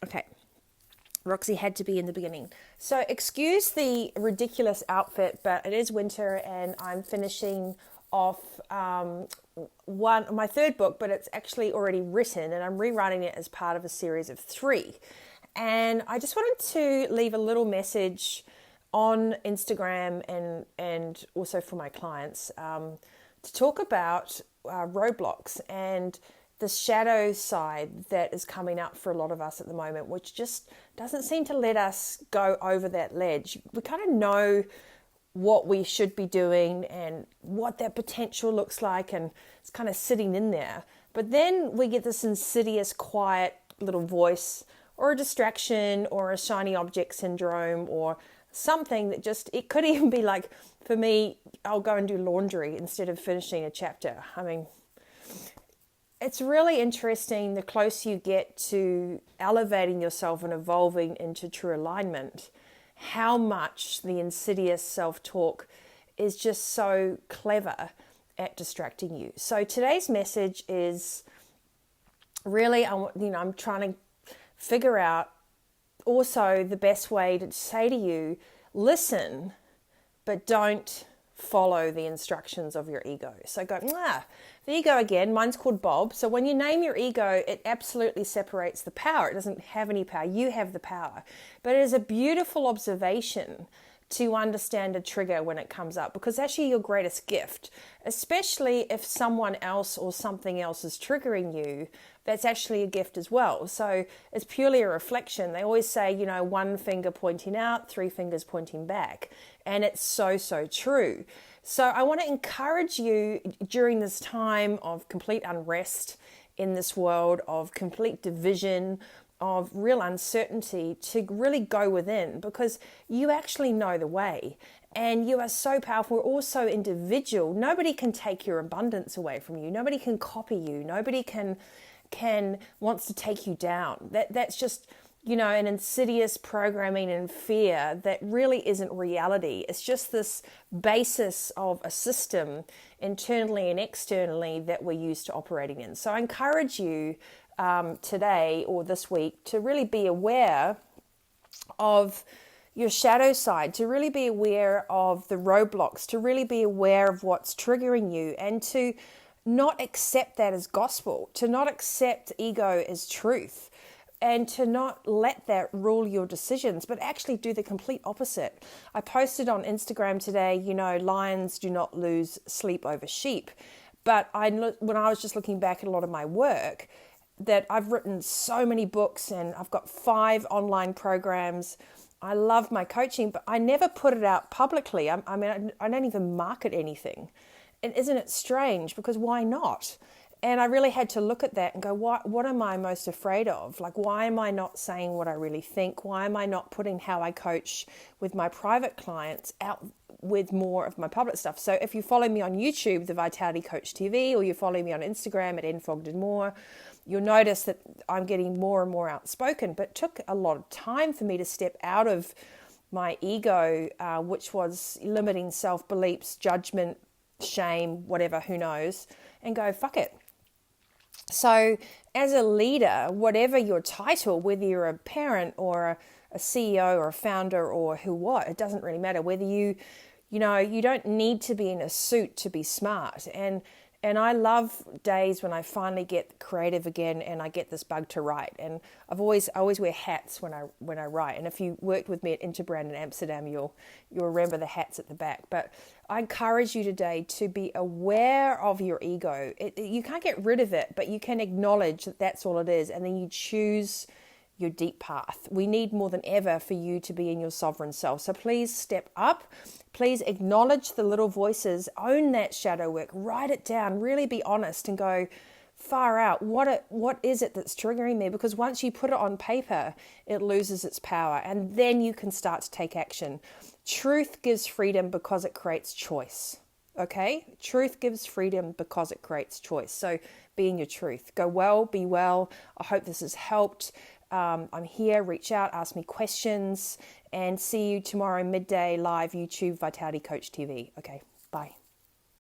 Okay. Roxy had to be in the beginning. So excuse the ridiculous outfit, but it is winter and I'm finishing off my third book, but it's actually already written and I'm rewriting it as part of a series of 3. And I just wanted to leave a little message on Instagram and also for my clients to talk about roadblocks and the shadow side that is coming up for a lot of us at the moment, which just doesn't seem to let us go over that ledge. We kind of know what we should be doing and what that potential looks like, and it's kind of sitting in there. But then we get this insidious, quiet little voice or a distraction or a shiny object syndrome or something that just, it could even be like, for me, I'll go and do laundry instead of finishing a chapter. I mean, it's really interesting the closer you get to elevating yourself and evolving into true alignment, how much the insidious self-talk is just so clever at distracting you. So today's message is really, I'm trying to figure out also the best way to say to you, listen, but don't follow the instructions of your ego. So go, the ego again, mine's called Bob. So when you name your ego, it absolutely separates the power. It doesn't have any power. You have the power. But it is a beautiful observation to understand a trigger when it comes up, because actually your greatest gift, especially if someone else or something else is triggering you, that's actually a gift as well. So it's purely a reflection. They always say, one finger pointing out, 3 fingers pointing back. And it's so, so true. So I want to encourage you during this time of complete unrest in this world, of complete division, of real uncertainty, to really go within, because you actually know the way and you are so powerful. We're all so individual. Nobody can take your abundance away from you. Nobody can copy you. Nobody wants to take you down. That's just, an insidious programming and fear that really isn't reality. It's just this basis of a system internally and externally that we're used to operating in. So I encourage you today or this week to really be aware of your shadow side, to really be aware of the roadblocks, to really be aware of what's triggering you, and to not accept that as gospel, to not accept ego as truth, and to not let that rule your decisions, but actually do the complete opposite. I posted on Instagram today, lions do not lose sleep over sheep. But when I was just looking back at a lot of my work, that I've written so many books and I've got 5 online programs. I love my coaching, but I never put it out publicly. I don't even market anything. And isn't it strange? Because why not? And I really had to look at that and go, what am I most afraid of? Like, why am I not saying what I really think? Why am I not putting how I coach with my private clients out with more of my public stuff? So if you follow me on YouTube, the VitalityCoachTV, or you follow me on Instagram at Fogden-Moore, you'll notice that I'm getting more and more outspoken. But it took a lot of time for me to step out of my ego, which was limiting self-beliefs, judgment, shame, whatever, who knows, and go, fuck it. So as a leader, whatever your title, whether you're a parent or a CEO or a founder or it doesn't really matter. Whether you don't need to be in a suit to be smart. And I love days when I finally get creative again and I get this bug to write. And I always wear hats when I write. And if you worked with me at Interbrand in Amsterdam, you'll remember the hats at the back. But I encourage you today to be aware of your ego. You can't get rid of it, but you can acknowledge that that's all it is. And then you choose your deep path. We need more than ever for you to be in your sovereign self. So please step up. Please acknowledge the little voices. Own that shadow work. Write it down. Really be honest and go far out. What is it that's triggering me? Because once you put it on paper, it loses its power. And then you can start to take action. Truth gives freedom because it creates choice. Okay? Truth gives freedom because it creates choice. So be in your truth. Go well, be well. I hope this has helped. I'm here. Reach out, ask me questions, and see you tomorrow midday live YouTube Vitality Coach TV. Okay, bye.